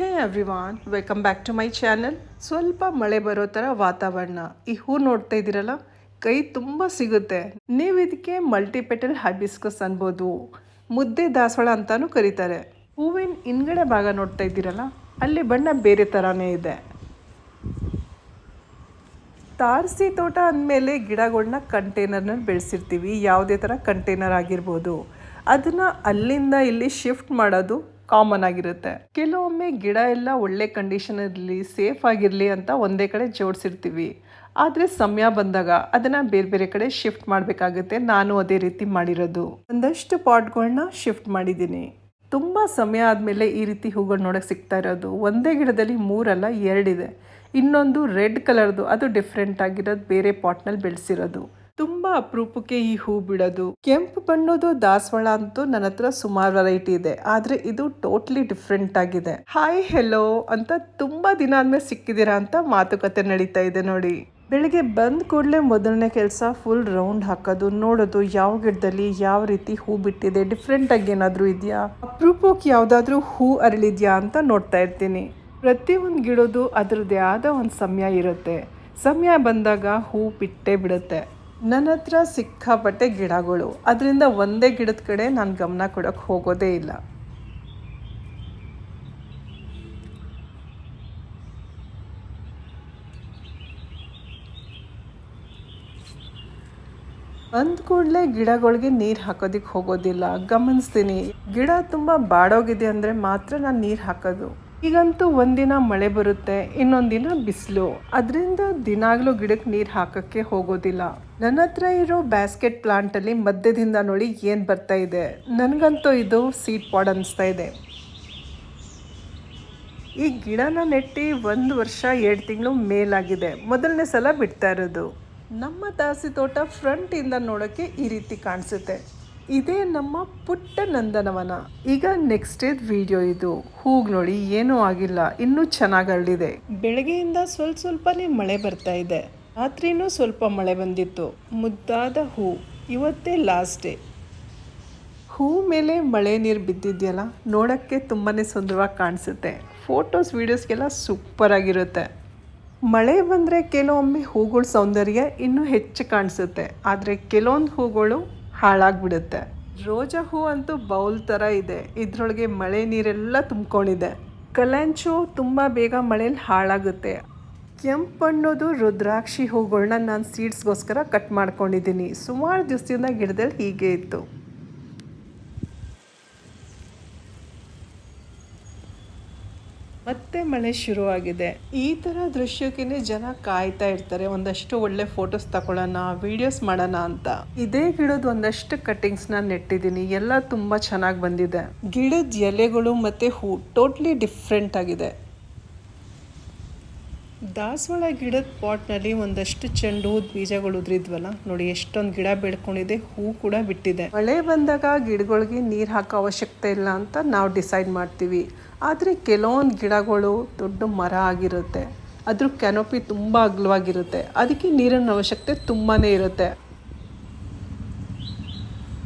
Hey everyone, welcome back to my channel. ಸ್ವಲ್ಪ ಮಳೆ ಬರೋ ಥರ ವಾತಾವರಣ. ಈ ಹೂ ನೋಡ್ತಾ ಇದ್ದೀರಲ್ಲ, ಕೈ ತುಂಬ ಸಿಗುತ್ತೆ. ನೀವು ಇದಕ್ಕೆ ಮಲ್ಟಿಪೆಟಲ್ ಹೈಬಿಸ್ಕಸ್ ಅನ್ಬೋದು, ಮುದ್ದೆ ದಾಸವಾಳ ಅಂತಾನೂ ಕರೀತಾರೆ. ಹೂವಿನ ಹಿಂದ್ಗಡೆ ಭಾಗ ನೋಡ್ತಾ ಇದ್ದೀರಲ್ಲ, ಅಲ್ಲಿ ಬಣ್ಣ ಬೇರೆ ಥರನೇ ಇದೆ. ತಾರಸಿ ತೋಟ ಅಂದಮೇಲೆ ಗಿಡಗಳನ್ನ ಕಂಟೈನರ್ನಲ್ಲಿ ಬೆಳೆಸಿರ್ತೀವಿ. ಯಾವುದೇ ಥರ ಕಂಟೈನರ್ ಆಗಿರ್ಬೋದು, ಅದನ್ನು ಅಲ್ಲಿಂದ ಇಲ್ಲಿ ಶಿಫ್ಟ್ ಮಾಡೋದು ಕಾಮನ್ ಆಗಿರುತ್ತೆ. ಕೆಲವೊಮ್ಮೆ ಗಿಡ ಎಲ್ಲ ಒಳ್ಳೆ ಕಂಡೀಷನ್ ಇರಲಿ, ಸೇಫ್ ಆಗಿರಲಿ ಅಂತ ಒಂದೇ ಕಡೆ ಜೋಡಿಸಿರ್ತೀವಿ. ಆದರೆ ಸಮಯ ಬಂದಾಗ ಅದನ್ನು ಬೇರೆ ಬೇರೆ ಕಡೆ ಶಿಫ್ಟ್ ಮಾಡಬೇಕಾಗುತ್ತೆ. ನಾನು ಅದೇ ರೀತಿ ಮಾಡಿರೋದು. ಒಂದಷ್ಟು ಪಾಟ್ಗಳನ್ನ ಶಿಫ್ಟ್ ಮಾಡಿದ್ದೀನಿ. ತುಂಬ ಸಮಯ ಆದಮೇಲೆ ಈ ರೀತಿ ಹೂಗಳು ನೋಡೋಕ್ಕೆ ಸಿಗ್ತಾ ಇರೋದು. ಒಂದೇ ಗಿಡದಲ್ಲಿ 3 ಅಲ್ಲ 2 ಇದೆ. ಇನ್ನೊಂದು ರೆಡ್ ಕಲರ್ದು, ಅದು ಡಿಫ್ರೆಂಟ್ ಆಗಿರೋದು, ಬೇರೆ ಪಾಟ್ನಲ್ಲಿ ಬೆಳೆಸಿರೋದು. ತುಂಬ ಅಪರೂಪಕ್ಕೆ ಈ ಹೂ ಬಿಡೋದು. ಕೆಂಪು ಬಣ್ಣದ್ದು ದಾಸವಾಳ ಅಂತೂ ನನ್ನ ಹತ್ರ ಸುಮಾರು ವೆರೈಟಿ ಇದೆ, ಆದರೆ ಇದು ಟೋಟ್ಲಿ ಡಿಫ್ರೆಂಟ್ ಆಗಿದೆ. ಹಾಯ್ ಹೆಲೋ ಅಂತ ತುಂಬ ದಿನ ಆದ್ಮೇಲೆ ಸಿಕ್ಕಿದ್ದೀರಾ ಅಂತ ಮಾತುಕತೆ ನಡೀತಾ ಇದೆ ನೋಡಿ. ಬೆಳಿಗ್ಗೆ ಬಂದ ಕೂಡಲೇ ಮೊದಲನೇ ಕೆಲಸ ಫುಲ್ ರೌಂಡ್ ಹಾಕೋದು, ನೋಡೋದು ಯಾವ ಗಿಡದಲ್ಲಿ ಯಾವ ರೀತಿ ಹೂ ಬಿಟ್ಟಿದೆ, ಡಿಫ್ರೆಂಟ್ ಆಗಿ ಏನಾದರೂ ಇದೆಯಾ, ಅಪರೂಪಕ್ಕೆ ಯಾವುದಾದ್ರೂ ಹೂ ಅರಳಿದ್ಯಾ ಅಂತ ನೋಡ್ತಾ ಇರ್ತೀನಿ. ಪ್ರತಿಯೊಂದು ಗಿಡದ್ದು ಅದರದ್ದೇ ಆದ ಒಂದು ಸಮಯ ಇರುತ್ತೆ. ಸಮಯ ಬಂದಾಗ ಹೂ ಬಿಟ್ಟೇ ಬಿಡುತ್ತೆ. ನನ್ನ ಹತ್ರ ಸಿಕ್ಕಾಪಟ್ಟೆ ಗಿಡಗಳು, ಅದರಿಂದ ಒಂದೇ ಗಿಡದ ಕಡೆ ನಾನು ಗಮನ ಕೊಡೋಕ್ಕೆ ಹೋಗೋದೇ ಇಲ್ಲ. ಅಂದ ಕೂಡಲೇ ಗಿಡಗಳಿಗೆ ನೀರು ಹಾಕೋದಕ್ಕೆ ಹೋಗೋದಿಲ್ಲ. ಗಮನಿಸ್ತೀನಿ, ಗಿಡ ತುಂಬ ಬಾಡೋಗಿದೆ ಅಂದರೆ ಮಾತ್ರ ನಾನು ನೀರು ಹಾಕೋದು. ಈಗಂತೂ ಒಂದಿನ ಮಳೆ ಬರುತ್ತೆ, ಇನ್ನೊಂದು ದಿನ ಬಿಸಿಲು, ಅದರಿಂದ ದಿನಾಗಲೂ ಗಿಡಕ್ಕೆ ನೀರು ಹಾಕೋಕ್ಕೆ ಹೋಗೋದಿಲ್ಲ. ನನ್ನ ಹತ್ರ ಇರೋ ಬ್ಯಾಸ್ಕೆಟ್ ಪ್ಲಾಂಟಲ್ಲಿ ಮಧ್ಯದಿಂದ ನೋಡಿ ಏನು ಬರ್ತಾ ಇದೆ. ನನಗಂತೂ ಇದು ಸೀಡ್ ಪಾಡ್ ಅನಿಸ್ತಾ ಇದೆ. ಈ ಗಿಡನ ನೆಟ್ಟಿ 1 ವರ್ಷ 2 ತಿಂಗಳು ಮೇಲಾಗಿದೆ. ಮೊದಲನೇ ಸಲ ಬಿಡ್ತಾ ಇರೋದು. ನಮ್ಮ ತಾರಸಿ ತೋಟ ಫ್ರಂಟಿಂದ ನೋಡೋಕ್ಕೆ ಈ ರೀತಿ ಕಾಣಿಸುತ್ತೆ. ಇದೇ ನಮ್ಮ ಪುಟ್ಟ ನಂದನವನ. ಈಗ ನೆಕ್ಸ್ಟ್ ಡೇದ್ ವಿಡಿಯೋ ಇದು. ಹೂಗ್ ನೋಡಿ ಏನೂ ಆಗಿಲ್ಲ, ಇನ್ನೂ ಚೆನ್ನಾಗಿ ಅರಳಿದೆ. ಬೆಳಗ್ಗೆಯಿಂದ ಸ್ವಲ್ಪನೇ ಮಳೆ ಬರ್ತಾ ಇದೆ. ರಾತ್ರಿನೂ ಸ್ವಲ್ಪ ಮಳೆ ಬಂದಿತ್ತು. ಮುದ್ದಾದ ಹೂ. ಇವತ್ತೇ ಲಾಸ್ಟ್ ಡೇ. ಹೂ ಮೇಲೆ ಮಳೆ ನೀರು ಬಿದ್ದಿದೆಯಲ್ಲ, ನೋಡೋಕ್ಕೆ ತುಂಬಾ ಸುಂದರವಾಗಿ ಕಾಣಿಸುತ್ತೆ. ಫೋಟೋಸ್ ವೀಡಿಯೋಸ್ಗೆಲ್ಲ ಸೂಪರ್ ಆಗಿರುತ್ತೆ. ಮಳೆ ಬಂದರೆ ಕೆಲವೊಮ್ಮೆ ಹೂಗಳ ಸೌಂದರ್ಯ ಇನ್ನೂ ಹೆಚ್ಚು ಕಾಣಿಸುತ್ತೆ, ಆದರೆ ಕೆಲವೊಂದು ಹೂಗಳು ಹಾಳಾಗ್ಬಿಡುತ್ತೆ. ರೋಜಾ ಹೂ ಅಂತೂ ಬೌಲ್ ಥರ ಇದೆ, ಇದರೊಳಗೆ ಮಳೆ ನೀರೆಲ್ಲ ತುಂಬ್ಕೊಂಡಿದೆ. ಕಲಾಂಚು ತುಂಬ ಬೇಗ ಮಳೆಯಲ್ಲಿ ಹಾಳಾಗುತ್ತೆ. ಕೆಂಪು ಬಣ್ಣದ್ದು ರುದ್ರಾಕ್ಷಿ ಹೂಗಳನ್ನ ನಾನು ಸೀಡ್ಸ್ಗೋಸ್ಕರ ಕಟ್ ಮಾಡ್ಕೊಂಡಿದ್ದೀನಿ. ಸುಮಾರು ದಿವಸದಿಂದ ಗಿಡದಲ್ಲಿ ಹೀಗೆ ಇತ್ತು. ಮತ್ತೆ ಮಳೆ ಶುರುವಾಗಿದೆ. ಈ ಥರ ದೃಶ್ಯಕ್ಕೆ ಜನ ಕಾಯ್ತಾ ಇರ್ತಾರೆ, ಒಂದಷ್ಟು ಒಳ್ಳೆ ಫೋಟೋಸ್ ತಗೊಳ್ಳೋಣ, ವಿಡಿಯೋಸ್ ಮಾಡೋಣ ಅಂತ. ಇದೇ ಗಿಡದ ಒಂದಷ್ಟು ಕಟ್ಟಿಂಗ್ಸ್ನ ನೆಟ್ಟಿದ್ದೀನಿ. ಎಲ್ಲ ತುಂಬ ಚೆನ್ನಾಗಿ ಬಂದಿದೆ. ಗಿಡದ ಎಲೆಗಳು ಮತ್ತು ಹೂ ಟೋಟ್ಲಿ ಡಿಫ್ರೆಂಟ್ ಆಗಿದೆ. ದಾಸವಾಳ ಗಿಡದ ಪಾಟ್ನಲ್ಲಿ ಒಂದಷ್ಟು ಚೆಂಡು ಹೂದ ಬೀಜಗಳು ಉದ್ರಿದ್ವಲ್ಲ, ನೋಡಿ ಎಷ್ಟೊಂದು ಗಿಡ ಬೆಳ್ಕೊಂಡಿದೆ, ಹೂ ಕೂಡ ಬಿಟ್ಟಿದೆ. ಮಳೆ ಬಂದಾಗ ಗಿಡಗಳಿಗೆ ನೀರು ಹಾಕೋ ಅವಶ್ಯಕತೆ ಇಲ್ಲ ಅಂತ ನಾವು ಡಿಸೈಡ್ ಮಾಡ್ತೀವಿ. ಆದರೆ ಕೆಲವೊಂದು ಗಿಡಗಳು ದೊಡ್ಡ ಮರ ಆಗಿರುತ್ತೆ, ಅದ್ರ ಕ್ಯಾನೋಪಿ ತುಂಬ ಅಗಲವಾಗಿರುತ್ತೆ, ಅದಕ್ಕೆ ನೀರಿನ ಅವಶ್ಯಕತೆ ತುಂಬಾ ಇರುತ್ತೆ.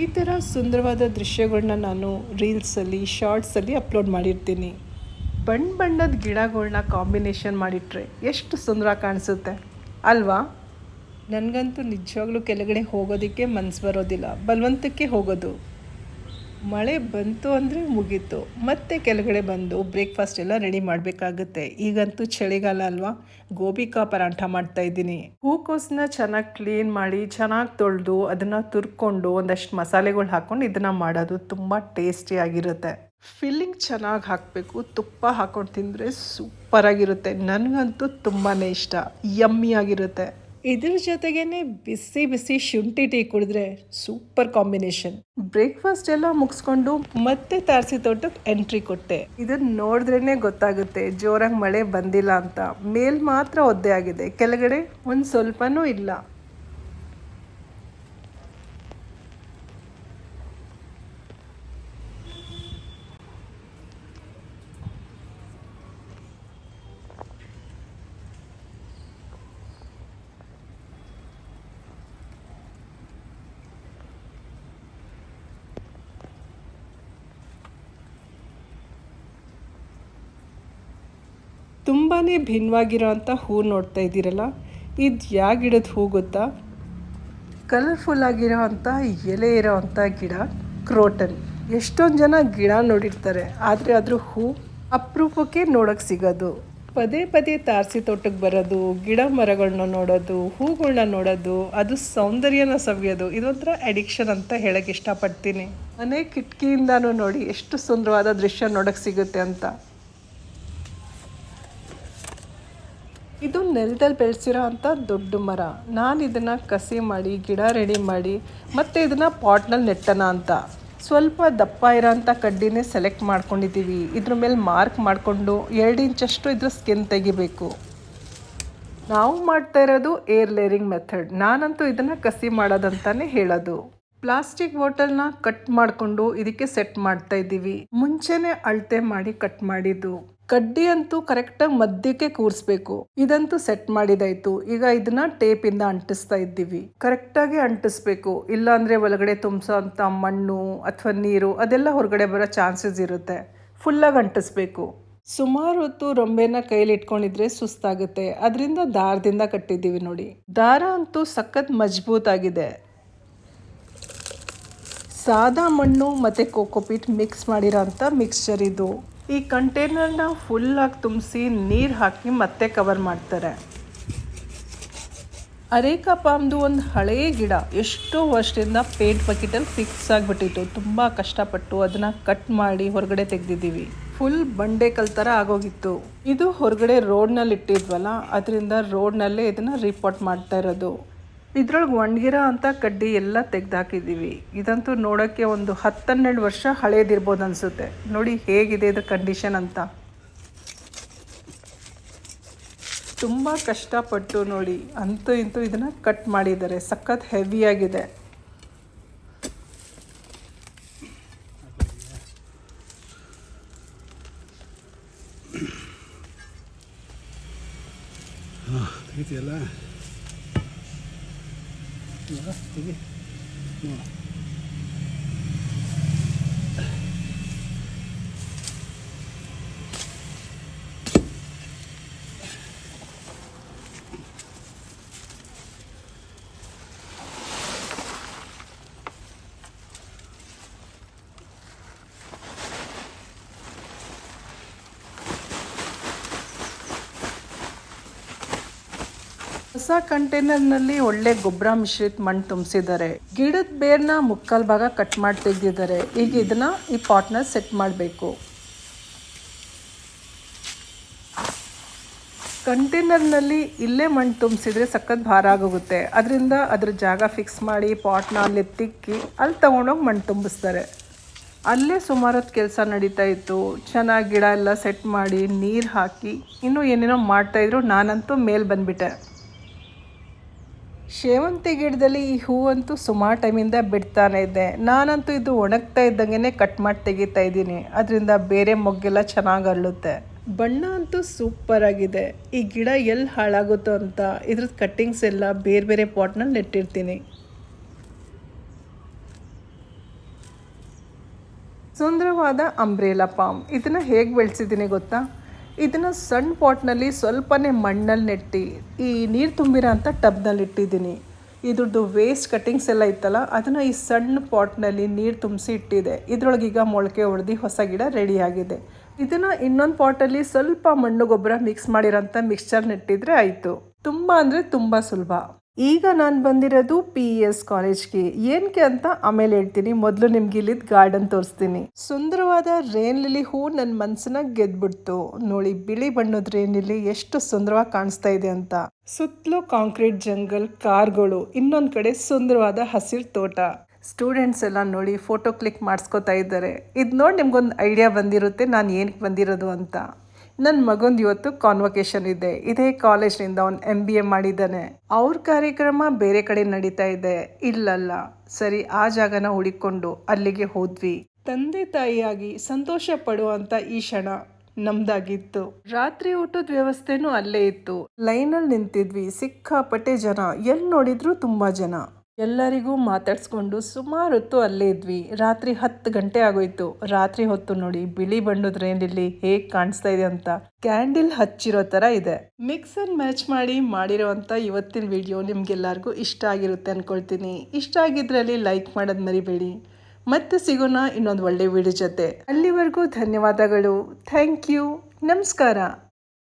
ಈ ಥರ ಸುಂದರವಾದ ದೃಶ್ಯಗಳನ್ನ ನಾನು ರೀಲ್ಸಲ್ಲಿ, ಶಾರ್ಟ್ಸಲ್ಲಿ ಅಪ್ಲೋಡ್ ಮಾಡಿರ್ತೀನಿ. ಬಣ್ಣದ ಗಿಡಗಳನ್ನ ಕಾಂಬಿನೇಷನ್ ಮಾಡಿಟ್ರೆ ಎಷ್ಟು ಸುಂದರ ಕಾಣಿಸುತ್ತೆ ಅಲ್ವಾ? ನನಗಂತೂ ನಿಜವಾಗ್ಲೂ ಕೆಳಗಡೆ ಹೋಗೋದಕ್ಕೆ ಮನಸ್ಸು ಬರೋದಿಲ್ಲ, ಬಲವಂತಕ್ಕೆ ಹೋಗೋದು. ಮಳೆ ಬಂತು ಅಂದರೆ ಮುಗೀತು, ಮತ್ತೆ ಕೆಳಗಡೆ ಬಂದು ಬ್ರೇಕ್ಫಾಸ್ಟ್ ಎಲ್ಲ ರೆಡಿ ಮಾಡಬೇಕಾಗುತ್ತೆ. ಈಗಂತೂ ಚಳಿಗಾಲ ಅಲ್ವಾ, ಗೋಬಿಕಾ ಪರಾಂಠ ಮಾಡ್ತಾಯಿದ್ದೀನಿ. ಹೂಕೋಸನ್ನ ಚೆನ್ನಾಗಿ ಕ್ಲೀನ್ ಮಾಡಿ, ಚೆನ್ನಾಗಿ ತೊಳೆದು, ಅದನ್ನು ತುರ್ಕೊಂಡು ಒಂದಷ್ಟು ಮಸಾಲೆಗಳು ಹಾಕ್ಕೊಂಡು ಇದನ್ನು ಮಾಡೋದು ತುಂಬ ಟೇಸ್ಟಿಯಾಗಿರುತ್ತೆ. ಫಿಲ್ಲಿಂಗ್ ಚೆನ್ನಾಗಿ ಹಾಕಬೇಕು, ತುಪ್ಪ ಹಾಕ್ಕೊಂಡು ತಿಂದರೆ ಸೂಪರಾಗಿರುತ್ತೆ. ನನಗಂತೂ ತುಂಬಾ ಇಷ್ಟ, ಯಮ್ಮಿಯಾಗಿರುತ್ತೆ. ಇದ್ರ ಜೊತೆಗೇ ಬಿಸಿ ಬಿಸಿ ಶುಂಠಿ ಟೀ ಕುಡಿದ್ರೆ ಸೂಪರ್ ಕಾಂಬಿನೇಷನ್. ಬ್ರೇಕ್ಫಾಸ್ಟ್ ಎಲ್ಲ ಮುಗಿಸ್ಕೊಂಡು ಮತ್ತೆ ತಾರಸಿ ತೋಟಕ್ಕೆ ಎಂಟ್ರಿ ಕೊಟ್ಟೆ. ಇದನ್ನ ನೋಡಿದ್ರೇ ಗೊತ್ತಾಗುತ್ತೆ ಜೋರಾಗಿ ಮಳೆ ಬಂದಿಲ್ಲ ಅಂತ. ಮೇಲ್ ಮಾತ್ರ ಒದ್ದೆ ಆಗಿದೆ, ಕೆಳಗಡೆ ಒಂದು ಸ್ವಲ್ಪನೂ ಇಲ್ಲ. ತುಂಬಾ ಭಿನ್ನವಾಗಿರೋವಂಥ ಹೂ ನೋಡ್ತಾ ಇದ್ದೀರಲ್ಲ, ಇದು ಯಾವ ಗಿಡದ ಹೂ ಗೊತ್ತಾ? ಕಲರ್ಫುಲ್ ಆಗಿರೋ ಅಂಥ ಎಲೆ ಇರೋ ಅಂಥ ಗಿಡ ಕ್ರೋಟನ್. ಎಷ್ಟೊಂದು ಜನ ಗಿಡ ನೋಡಿರ್ತಾರೆ, ಆದರೆ ಅದ್ರ ಹೂ ಅಪರೂಪಕ್ಕೆ ನೋಡೋಕ್ಕೆ ಸಿಗೋದು. ಪದೇ ಪದೇ ತಾರಸಿ ತೋಟಕ್ಕೆ ಬರೋದು, ಗಿಡ ಮರಗಳನ್ನ ನೋಡೋದು, ಹೂಗಳನ್ನ ನೋಡೋದು, ಅದು ಸೌಂದರ್ಯನ ಸವಿಯೋದು, ಇದೊಂಥರ ಅಡಿಕ್ಷನ್ ಅಂತ ಹೇಳಕ್ಕೆ ಇಷ್ಟಪಡ್ತೀನಿ. ಮನೆ ಕಿಟಕಿಯಿಂದನೂ ನೋಡಿ ಎಷ್ಟು ಸುಂದರವಾದ ದೃಶ್ಯ ನೋಡೋಕ್ಕೆ ಸಿಗುತ್ತೆ ಅಂತ. ಇದು ನೆಲದಲ್ಲಿ ಬೆಳೆಸಿರೋ ಅಂಥ ದೊಡ್ಡ ಮರ. ನಾನು ಇದನ್ನು ಕಸಿ ಮಾಡಿ ಗಿಡ ರೆಡಿ ಮಾಡಿ ಮತ್ತು ಇದನ್ನು ಪಾಟ್ನಲ್ಲಿ ನೆಟ್ಟನ ಅಂತ ಸ್ವಲ್ಪ ದಪ್ಪ ಇರೋ ಅಂಥ ಕಡ್ಡಿನೇ ಸೆಲೆಕ್ಟ್ ಮಾಡ್ಕೊಂಡಿದ್ದೀವಿ. ಇದ್ರ ಮೇಲೆ ಮಾರ್ಕ್ ಮಾಡಿಕೊಂಡು 2 ಇಂಚಷ್ಟು ಇದ್ರ ಸ್ಕಿನ್ ತೆಗಿಬೇಕು. ನಾವು ಮಾಡ್ತಾ ಇರೋದು ಏರ್ ಲೇಯರಿಂಗ್ ಮೆಥಡ್. ನಾನಂತೂ ಇದನ್ನು ಕಸಿ ಮಾಡೋದಂತಾನೆ ಹೇಳೋದು. ಪ್ಲಾಸ್ಟಿಕ್ ಬಾಟಲ್ನ ಕಟ್ ಮಾಡಿಕೊಂಡು ಇದಕ್ಕೆ ಸೆಟ್ ಮಾಡ್ತಾ ಇದ್ದೀವಿ. ಮುಂಚೆನೇ ಅಳತೆ ಮಾಡಿ ಕಟ್ ಮಾಡಿದ್ದು. ಕಡ್ಡಿ ಅಂತೂ ಕರೆಕ್ಟಾಗಿ ಮಧ್ಯಕ್ಕೆ ಕೂರಿಸ್ಬೇಕು. ಇದಂತೂ ಸೆಟ್ ಮಾಡಿದಾಯ್ತು. ಈಗ ಇದನ್ನ ಟೇಪಿಂದ ಅಂಟಿಸ್ತಾ ಇದ್ದೀವಿ. ಕರೆಕ್ಟಾಗಿ ಅಂಟಿಸ್ಬೇಕು, ಇಲ್ಲಾಂದರೆ ಒಳಗಡೆ ತುಂಬಿಸೋ ಅಂಥ ಮಣ್ಣು ಅಥವಾ ನೀರು ಅದೆಲ್ಲ ಹೊರಗಡೆ ಬರೋ ಚಾನ್ಸಸ್ ಇರುತ್ತೆ. ಫುಲ್ಲಾಗಿ ಅಂಟಿಸ್ಬೇಕು. ಸುಮಾರು ಹೊತ್ತು ರೊಂಬೆನ ಕೈಲಿ ಇಟ್ಕೊಂಡಿದ್ರೆ ಸುಸ್ತಾಗುತ್ತೆ. ಅದರಿಂದ ದಾರದಿಂದ ಕಟ್ಟಿದ್ದೀವಿ ನೋಡಿ. ದಾರ ಅಂತೂ ಸಖತ್ ಮಜಬೂತ್ ಆಗಿದೆ. ಸಾದಾ ಮಣ್ಣು ಮತ್ತು ಕೋಕೋಪೀಟ್ ಮಿಕ್ಸ್ ಮಾಡಿರೋ ಅಂಥ ಮಿಕ್ಸ್ಚರ್ ಇದು. ಈ ಕಂಟೈನರ್ನ ಫುಲ್ಲಾಗಿ ತುಂಬಿಸಿ ನೀರು ಹಾಕಿ ಮತ್ತೆ ಕವರ್ ಮಾಡ್ತಾರೆ. ಅರೇಕಾ ಪಾಮ್ದು ಒಂದು ಹಳೆಯ ಗಿಡ ಎಷ್ಟೋ ವರ್ಷದಿಂದ ಪೇಂಟ್ ಬಕೆಟಲ್ಲಿ ಫಿಕ್ಸ್ ಆಗಿಬಿಟ್ಟಿತ್ತು. ತುಂಬ ಕಷ್ಟಪಟ್ಟು ಅದನ್ನು ಕಟ್ ಮಾಡಿ ಹೊರಗಡೆ ತೆಗೆದಿದ್ದೀವಿ. ಫುಲ್ ಬಂಡೆ ಕಲ್ ಥರ ಆಗೋಗಿತ್ತು. ಇದು ಹೊರಗಡೆ ರೋಡ್ನಲ್ಲಿ ಇಟ್ಟಿದ್ವಲ್ಲ, ಅದರಿಂದ ರೋಡ್ನಲ್ಲೇ ಇದನ್ನು ರಿಪೋರ್ಟ್ ಮಾಡ್ತಾ ಇರೋದು. ಇದ್ರೊಳಗೆ ಒಣಗಿರೋ ಅಂಥ ಕಡ್ಡಿ ಎಲ್ಲ ತೆಗೆದಾಕಿದ್ದೀವಿ. ಇದಂತೂ ನೋಡೋಕ್ಕೆ ಒಂದು 10-12 ವರ್ಷ ಹಳೇದಿರ್ಬೋದು ಅನಿಸುತ್ತೆ. ನೋಡಿ ಹೇಗಿದೆ ಇದ್ರ ಕಂಡೀಷನ್ ಅಂತ. ತುಂಬ ಕಷ್ಟಪಟ್ಟು ನೋಡಿ ಅಂತೂ ಇಂತೂ ಇದನ್ನು ಕಟ್ ಮಾಡಿದ್ದಾರೆ. ಸಖತ್ ಹೆವಿಯಾಗಿದೆ. ಇದೆಯಲ್ಲ ತೆಗಿ ನೋಡ. ಹೊಸ ಕಂಟೈನರ್ನಲ್ಲಿ ಒಳ್ಳೆ ಗೊಬ್ಬರ ಮಿಶ್ರಿತ ಮಣ್ಣು ತುಂಬಿಸಿದ್ದಾರೆ. ಗಿಡದ ಬೇರ್ನ ಮುಕ್ಕಾಲು ಭಾಗ ಕಟ್ ಮಾಡಿ ತೆಗೆದಿದ್ದಾರೆ. ಈಗ ಇದನ್ನು ಈ ಪಾಟ್ನ ಸೆಟ್ ಮಾಡಬೇಕು. ಕಂಟೈನರ್ನಲ್ಲಿ ಇಲ್ಲೇ ಮಣ್ಣು ತುಂಬಿಸಿದ್ರೆ ಸಖತ್ ಭಾರ ಆಗೋಗುತ್ತೆ. ಅದರಿಂದ ಅದ್ರ ಜಾಗ ಫಿಕ್ಸ್ ಮಾಡಿ ಪಾಟ್ನ ಅಲ್ಲಿ ತಿಕ್ಕಿ ಅಲ್ಲಿ ತೊಗೊಂಡೋಗಿ ಮಣ್ಣು ತುಂಬಿಸ್ತಾರೆ. ಅಲ್ಲೇ ಸುಮಾರು ಹೊತ್ತು ಕೆಲಸ ನಡೀತಾ ಇತ್ತು. ಚೆನ್ನಾಗಿ ಗಿಡ ಎಲ್ಲ ಸೆಟ್ ಮಾಡಿ ನೀರು ಹಾಕಿ ಇನ್ನೂ ಏನೇನೋ ಮಾಡ್ತಾಯಿದ್ರು. ನಾನಂತೂ ಮೇಲೆ ಬಂದುಬಿಟ್ಟೆ. ಸೇವಂತಿ ಗಿಡದಲ್ಲಿ ಈ ಹೂವಂತೂ ಸುಮಾರು ಟೈಮಿಂದ ಬಿಡ್ತಾನೆ ಇದ್ದೆ. ನಾನಂತೂ ಇದು ಒಣಗ್ತಾ ಇದ್ದಂಗೆ ಕಟ್ ಮಾಡಿ ತೆಗಿತಾ ಇದ್ದೀನಿ. ಅದರಿಂದ ಬೇರೆ ಮೊಗ್ಗೆಲ್ಲ ಚೆನ್ನಾಗಿ ಅರಳುತ್ತೆ. ಬಣ್ಣ ಅಂತೂ ಸೂಪರ್ ಆಗಿದೆ. ಈ ಗಿಡ ಎಲ್ಲಿ ಹಾಳಾಗುತ್ತೋ ಅಂತ ಇದ್ರದ್ದು ಕಟ್ಟಿಂಗ್ಸ್ ಎಲ್ಲ ಬೇರೆ ಬೇರೆ ಪಾಟ್ನಲ್ಲಿ ನೆಟ್ಟಿರ್ತೀನಿ. ಸುಂದರವಾದ ಅಂಬ್ರೆಲಾ ಪಾಮ್. ಇದನ್ನು ಹೇಗೆ ಬೆಳೆಸಿದ್ದೀನಿ ಗೊತ್ತಾ? ಇದನ್ನು ಸಣ್ಣ ಪಾಟ್ನಲ್ಲಿ ಸ್ವಲ್ಪನೇ ಮಣ್ಣಲ್ಲಿ ನೆಟ್ಟು ಈ ನೀರು ತುಂಬಿರೋ ಅಂಥ ಟಬ್ನಲ್ಲಿ ಇಟ್ಟಿದ್ದೀನಿ. ಇದ್ರದ್ದು ವೇಸ್ಟ್ ಕಟ್ಟಿಂಗ್ಸ್ ಎಲ್ಲ ಇತ್ತಲ್ಲ, ಅದನ್ನು ಈ ಸಣ್ಣ ಪಾಟ್ನಲ್ಲಿ ನೀರು ತುಂಬಿಸಿ ಇಟ್ಟಿದೆ. ಇದರೊಳಗೀಗ ಮೊಳಕೆ ಹೊಡೆದು ಹೊಸ ಗಿಡ ರೆಡಿಯಾಗಿದೆ. ಇದನ್ನು ಇನ್ನೊಂದು ಪಾಟಲ್ಲಿ ಸ್ವಲ್ಪ ಮಣ್ಣು ಗೊಬ್ಬರ ಮಿಕ್ಸ್ ಮಾಡಿರೋಂಥ ಮಿಕ್ಸ್ಚರ್ ನೆಟ್ಟಿದ್ರೆ ಆಯಿತು. ತುಂಬ ಅಂದರೆ ತುಂಬ ಸುಲಭ. ಈಗ ನಾನು ಬಂದಿರೋದು PES ಕಾಲೇಜ್ಗೆ. ಏನಕ್ಕೆ ಅಂತ ಆಮೇಲೆ ಹೇಳ್ತೀನಿ. ಮೊದಲು ನಿಮ್ಗೆ ಇಲ್ಲಿದ್ದು ಗಾರ್ಡನ್ ತೋರಿಸ್ತೀನಿ. ಸುಂದರವಾದ ರೇನ್ ಲಿಲಿ ಹೂ ನನ್ನ ಮನಸ್ಸನ್ನ ಗೆದ್ಬಿಡ್ತು. ನೋಡಿ ಬಿಳಿ ಬಣ್ಣದ ರೇನ್ ಲಿಲಿ ಎಷ್ಟು ಸುಂದರವಾಗಿ ಕಾಣಿಸ್ತಾ ಇದೆ ಅಂತ. ಸುತ್ತಲೂ ಕಾಂಕ್ರೀಟ್ ಜಂಗಲ್, ಕಾರ್ಗಳು, ಇನ್ನೊಂದು ಕಡೆ ಸುಂದರವಾದ ಹಸಿರು ತೋಟ. ಸ್ಟೂಡೆಂಟ್ಸ್ ಎಲ್ಲ ನೋಡಿ ಫೋಟೋ ಕ್ಲಿಕ್ ಮಾಡಿಸ್ಕೋತಾ ಇದ್ದಾರೆ. ಇದು ನೋಡಿ ನಿಮ್ಗೊಂದು ಐಡಿಯಾ ಬಂದಿರುತ್ತೆ ನಾನು ಏನಕ್ಕೆ ಬಂದಿರೋದು ಅಂತ. ನನ್ನ ಮಗಂದು ಇವತ್ತು ಕಾನ್ವೊಕೇಶನ್ ಇದೆ. ಇದೇ ಕಾಲೇಜ್ನಿಂದ ಅವ್ನು MBA ಮಾಡಿದ್ದಾನೆ. ಅವ್ರ ಕಾರ್ಯಕ್ರಮ ಬೇರೆ ಕಡೆ ನಡೀತಾ ಇದೆ. ಇಲ್ಲಲ್ಲ, ಸರಿ ಆ ಜಾಗನ ಹುಡುಕೊಂಡು ಅಲ್ಲಿಗೆ ಹೋದ್ವಿ. ತಂದೆ ತಾಯಿಯಾಗಿ ಸಂತೋಷ ಪಡುವಂಥ ಈ ಕ್ಷಣ ನಮ್ದಾಗಿತ್ತು. ರಾತ್ರಿ ಊಟದ ವ್ಯವಸ್ಥೆನೂ ಅಲ್ಲೇ ಇತ್ತು. ಲೈನಲ್ಲಿ ನಿಂತಿದ್ವಿ. ಸಿಕ್ಕಾಪಟ್ಟೆ ಜನ, ಎಲ್ಲಿ ನೋಡಿದ್ರು ತುಂಬ ಜನ. ಎಲ್ಲರಿಗೂ ಮಾತಾಡ್ಸ್ಕೊಂಡು ಸುಮಾರು ಹೊತ್ತು ಅಲ್ಲೇ ಇದ್ವಿ. ರಾತ್ರಿ 10 ಗಂಟೆ ಆಗೋಯ್ತು. ರಾತ್ರಿ ಹೊತ್ತು ನೋಡಿ ಬಿಳಿ ಬಣ್ಣದ ರೇಂಜಲ್ಲಿ ಹೇಗೆ ಕಾಣಿಸ್ತಾ ಇದೆ ಅಂತ. ಕ್ಯಾಂಡಲ್ ಹಚ್ಚಿರೋ ಥರ ಇದೆ. ಮಿಕ್ಸ್ ಆ್ಯಂಡ್ ಮ್ಯಾಚ್ ಮಾಡಿ ಮಾಡಿರೋವಂಥ ಇವತ್ತಿನ ವಿಡಿಯೋ ನಿಮ್ಗೆಲ್ಲರಿಗೂ ಇಷ್ಟ ಆಗಿರುತ್ತೆ ಅಂದ್ಕೊಳ್ತೀನಿ. ಇಷ್ಟ ಆಗಿದ್ರಲ್ಲಿ ಲೈಕ್ ಮಾಡೋದು ಮರಿಬೇಡಿ. ಮತ್ತೆ ಸಿಗೋಣ ಇನ್ನೊಂದು ಒಳ್ಳೆ ವಿಡಿಯೋ ಜೊತೆ. ಅಲ್ಲಿವರೆಗೂ ಧನ್ಯವಾದಗಳು. Thank you. ನಮಸ್ಕಾರ.